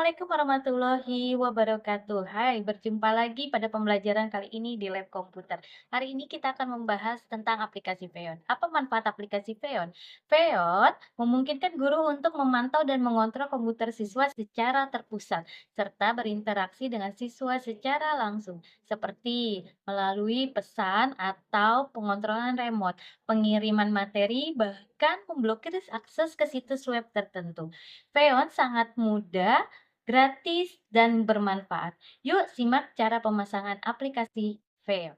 Assalamualaikum warahmatullahi wabarakatuh. Hai, berjumpa lagi pada pembelajaran kali ini di lab komputer. Hari ini kita akan membahas tentang aplikasi Feon. Apa manfaat aplikasi Feon? Feon memungkinkan guru untuk memantau dan mengontrol komputer siswa secara terpusat, serta berinteraksi dengan siswa secara langsung, seperti melalui pesan atau pengontrolan remote, pengiriman materi, bahkan memblokir akses ke situs web tertentu. Feon sangat mudah, gratis, dan bermanfaat. Yuk simak cara pemasangan aplikasi Feon.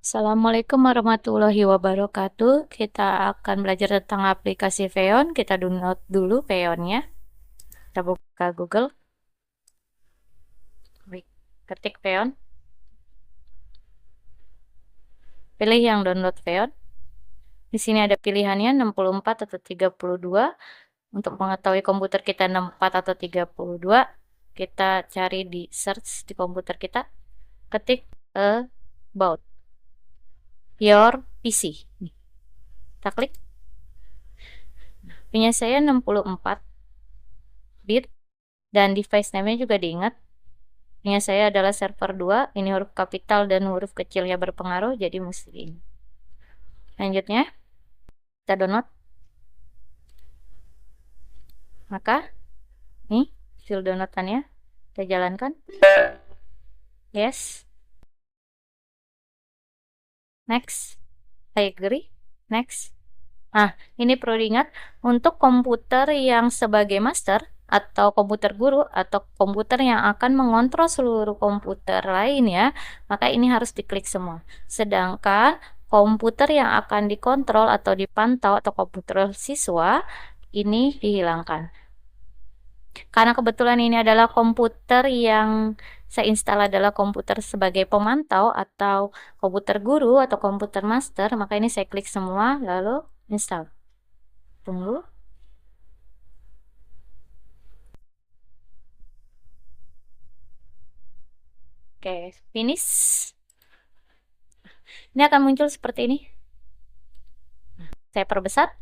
Assalamualaikum warahmatullahi wabarakatuh. Kita akan belajar tentang aplikasi Feon. Kita download dulu Feonnya. Kita buka Google. Ketik Feon. Pilih yang download Feon. Di sini ada pilihannya 64 atau 32. Untuk mengetahui komputer kita 64 atau 32, kita cari di search di komputer kita, ketik about your PC. Kita klik. Punya saya 64 bit dan device name-nya juga diingat. Punya saya adalah server 2, ini huruf kapital dan huruf kecilnya berpengaruh, jadi mesti ini. Lanjutnya, kita download. Maka, nih, hasil downloadannya, kita jalankan. Yes. Next. I agree. Next. Nah, ini perlu diingat, untuk komputer yang sebagai master, atau komputer guru, atau komputer yang akan mengontrol seluruh komputer lain ya, maka ini harus diklik semua. Sedangkan komputer yang akan dikontrol atau dipantau atau komputer siswa, ini dihilangkan. Karena kebetulan ini adalah komputer yang saya install adalah komputer sebagai pemantau atau komputer guru atau komputer master, maka ini saya klik semua lalu install. Tunggu. Oke, finish. Ini akan muncul seperti ini. Saya perbesar.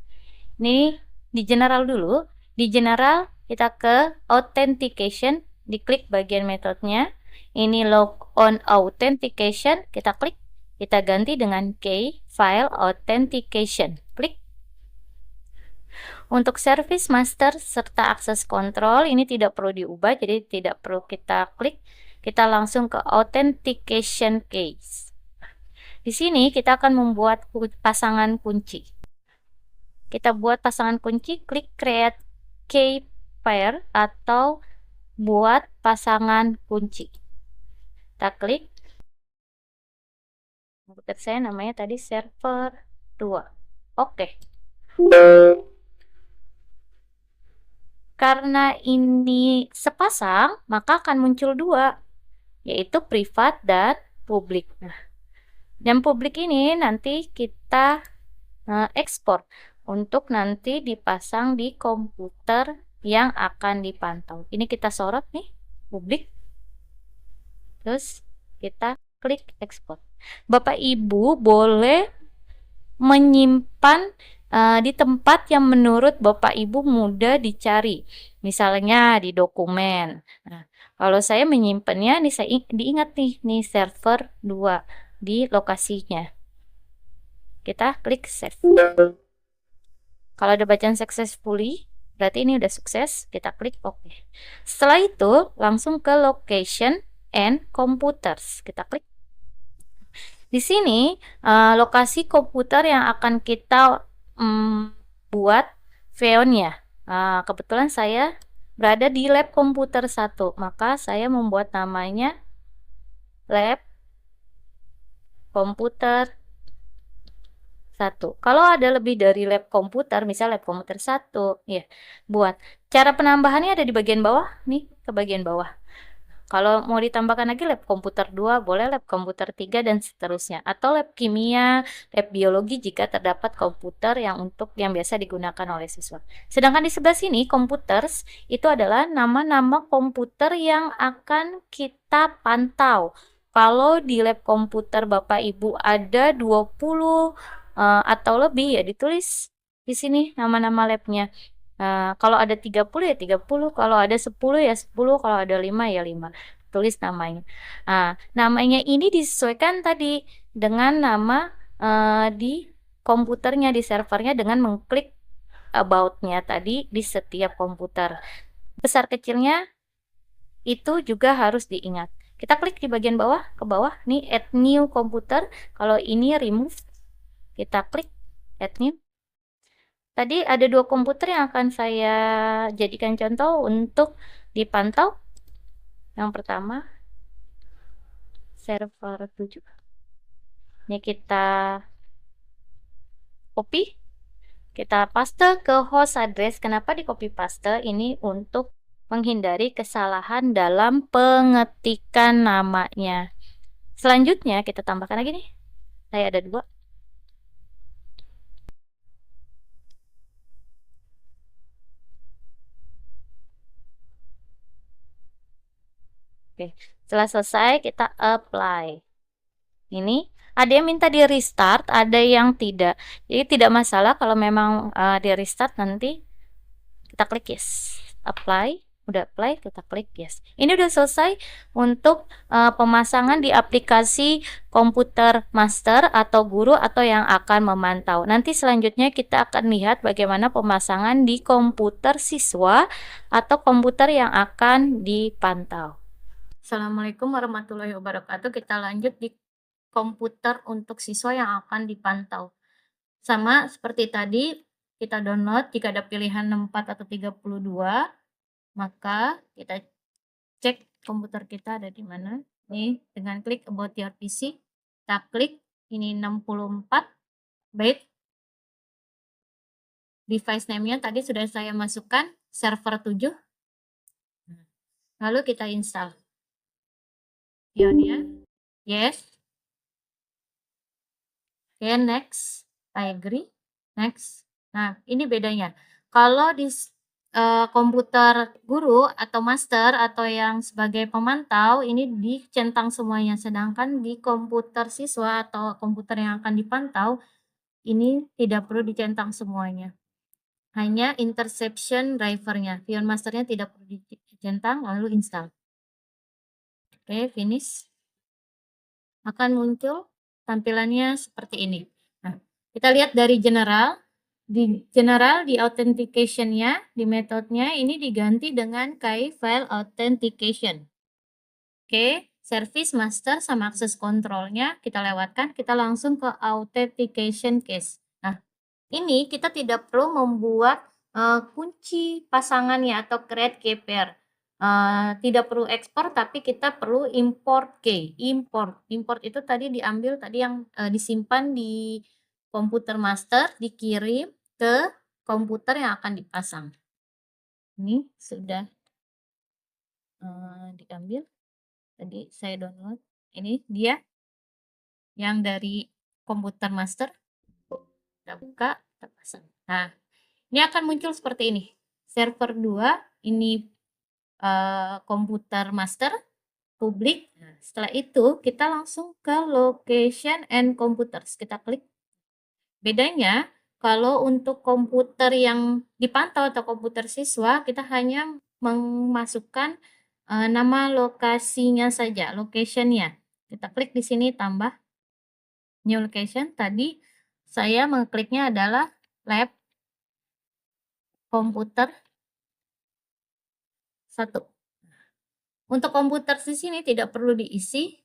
Ini di general dulu. Di general kita ke authentication, diklik bagian metodenya. Ini log on authentication, kita klik. Kita ganti dengan key file authentication. Klik. Untuk service master serta akses kontrol ini tidak perlu diubah, jadi tidak perlu kita klik. Kita langsung ke authentication keys. Di sini kita akan membuat pasangan kunci. Kita buat pasangan kunci, klik create key pair atau buat pasangan kunci. Kita klik. Komputer saya namanya tadi server 2. Oke. Karena ini sepasang, maka akan muncul dua, yaitu privat dan publik. Nah, dan publik ini nanti kita ekspor untuk nanti dipasang di komputer yang akan dipantau. Ini kita sorot nih, publik. Terus kita klik ekspor. Bapak Ibu boleh menyimpan di tempat yang menurut Bapak Ibu mudah dicari. Misalnya di dokumen. Nah, kalau saya menyimpannya nih, saya diingat nih server 2 di lokasinya. Kita klik save. Kalau ada bacaan successfully, berarti ini udah sukses. Kita klik OK. Setelah itu, langsung ke location and computers. Kita klik. Di sini, lokasi komputer yang akan kita buat Feonnya. Kebetulan saya berada di lab komputer 1, maka saya membuat namanya lab komputer 1. Kalau ada lebih dari lab komputer, misal lab komputer 1, ya, buat. Cara penambahannya ada di bagian bawah, nih, ke bagian bawah. Kalau mau ditambahkan lagi lab komputer 2, boleh lab komputer 3 dan seterusnya. Atau lab kimia, lab biologi jika terdapat komputer yang biasa digunakan oleh siswa. Sedangkan di sebelah sini, computers itu adalah nama-nama komputer yang akan kita pantau. Kalau di lab komputer Bapak Ibu ada 20 atau lebih, ya ditulis di sini nama-nama labnya. Kalau ada 30 ya 30, kalau ada 10 ya 10, kalau ada 5 ya 5. Tulis namanya. Namanya ini disesuaikan tadi dengan nama di komputernya, di servernya dengan mengklik about-nya tadi di setiap komputer. Besar kecilnya itu juga harus diingat. Kita klik di bagian bawah, ke bawah, nih add new computer. Kalau ini remove, kita klik add new. Tadi ada 2 komputer yang akan saya jadikan contoh untuk dipantau. Yang pertama, server 7. Ini kita copy, kita paste ke host address. Kenapa di copy paste? Ini untuk menghindari kesalahan dalam pengetikan namanya. Selanjutnya kita tambahkan lagi nih. Saya ada 2. Oke, setelah selesai kita apply. Ini ada yang minta di restart, ada yang tidak. Jadi tidak masalah kalau memang di restart, nanti kita klik yes. Apply, udah apply, kita klik yes. Ini udah selesai untuk pemasangan di aplikasi komputer master atau guru atau yang akan memantau. Nanti selanjutnya kita akan lihat bagaimana pemasangan di komputer siswa atau komputer yang akan dipantau. Assalamualaikum warahmatullahi wabarakatuh. Kita lanjut di komputer untuk siswa yang akan dipantau. Sama seperti tadi, kita download jika ada pilihan 64 atau 32, maka kita cek komputer kita ada di mana. Nih, dengan klik about your PC, kita klik ini 64, baik. Device name-nya tadi sudah saya masukkan, server 7. Lalu kita install. Pionnya, yes. Oke, next. I agree. Next. Nah, ini bedanya. Kalau di komputer guru atau master atau yang sebagai pemantau, ini dicentang semuanya. Sedangkan di komputer siswa atau komputer yang akan dipantau, ini tidak perlu dicentang semuanya. Hanya interception drivernya. Pion masternya tidak perlu dicentang, lalu install. Oke, finish. Akan muncul tampilannya seperti ini. Nah, kita lihat dari general. Di general, di authentication-nya, di metodenya ini diganti dengan key file authentication. Oke, service master sama akses kontrolnya kita lewatkan, kita langsung ke authentication case. Nah, ini kita tidak perlu membuat kunci pasangannya atau create key pair. Tidak perlu ekspor, tapi kita perlu import key. Import itu tadi diambil tadi yang disimpan di komputer master, dikirim ke komputer yang akan dipasang. Ini sudah diambil. Tadi saya download. Ini dia yang dari komputer master. Kita buka, kita pasang. Nah, ini akan muncul seperti ini. Server 2, ini komputer master, publik. Nah, setelah itu kita langsung ke location and computers. Kita klik. Bedanya kalau untuk komputer yang dipantau atau komputer siswa, kita hanya memasukkan nama lokasinya saja, location-nya. Kita klik di sini tambah new location. Tadi saya mengkliknya adalah lab komputer 1. Untuk komputer di sini tidak perlu diisi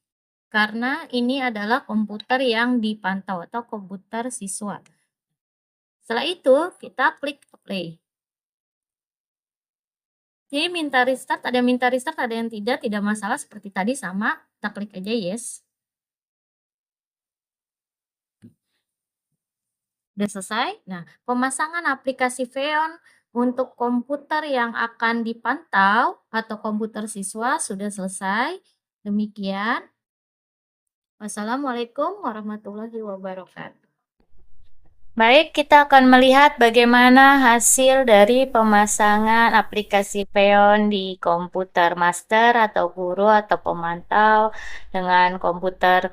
karena ini adalah komputer yang dipantau atau komputer siswa. Setelah itu kita klik play. Jadi minta restart, ada yang minta restart, ada yang tidak masalah seperti tadi sama, kita klik aja yes. Udah selesai. Nah, pemasangan aplikasi Feon untuk komputer yang akan dipantau atau komputer siswa sudah selesai. Demikian. Wassalamualaikum warahmatullahi wabarakatuh. Baik, kita akan melihat bagaimana hasil dari pemasangan aplikasi Feon di komputer master atau guru atau pemantau dengan komputer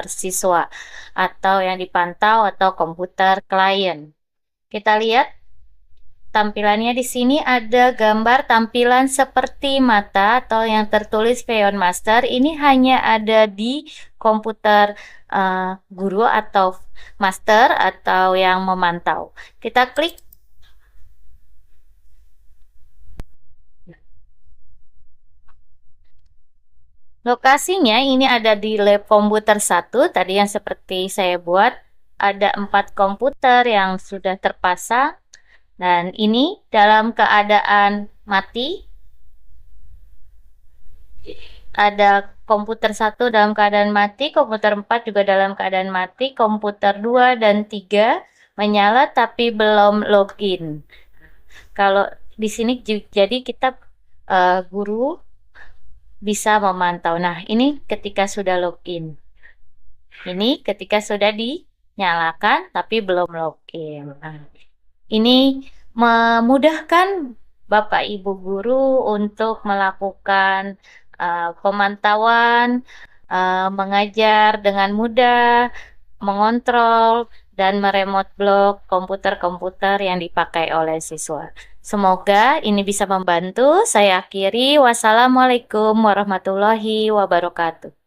siswa atau yang dipantau atau komputer klien. Kita lihat Tampilannya di sini ada gambar tampilan seperti mata atau yang tertulis Feon Master. Ini hanya ada di komputer guru atau master atau yang memantau. Kita klik. Lokasinya ini ada di lab komputer 1, tadi yang seperti saya buat. Ada 4 komputer yang sudah terpasang. Dan ini dalam keadaan mati. Ada komputer 1 dalam keadaan mati, komputer 4 juga dalam keadaan mati, komputer 2 dan 3 menyala tapi belum login. Kalau di sini jadi kita guru bisa memantau. Nah, ini ketika sudah login. Ini ketika sudah dinyalakan tapi belum login. Nah, ini memudahkan Bapak Ibu guru untuk melakukan pemantauan, mengajar dengan mudah, mengontrol, dan meremote block komputer-komputer yang dipakai oleh siswa. Semoga ini bisa membantu. Saya akhiri. Wassalamualaikum warahmatullahi wabarakatuh.